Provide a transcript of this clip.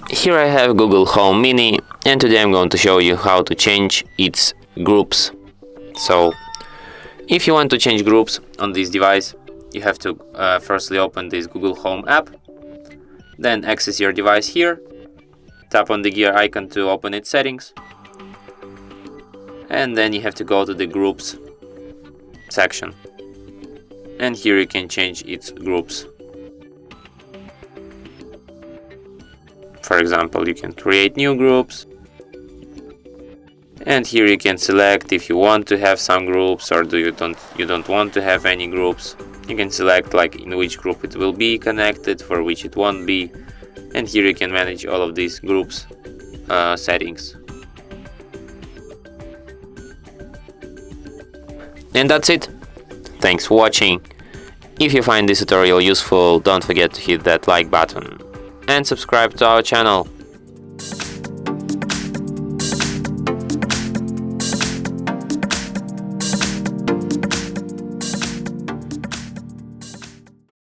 Here I have Google Home Mini, and today I'm going to show you how to change its groups. So, if you want to change groups on this device, you have to firstly open this Google Home app, then access your device here, tap on the gear icon to open its settings, and then you have to go to the groups section, and here you can change its groups. For example, you can create new groups, and here you can select if you want to have some groups or you don't want to have any groups. You can select like in which group it will be connected, for which it won't be, and here you can manage all of these groups settings. And that's it. Thanks for watching. If you find this tutorial useful, don't forget to hit that like button and subscribe to our channel.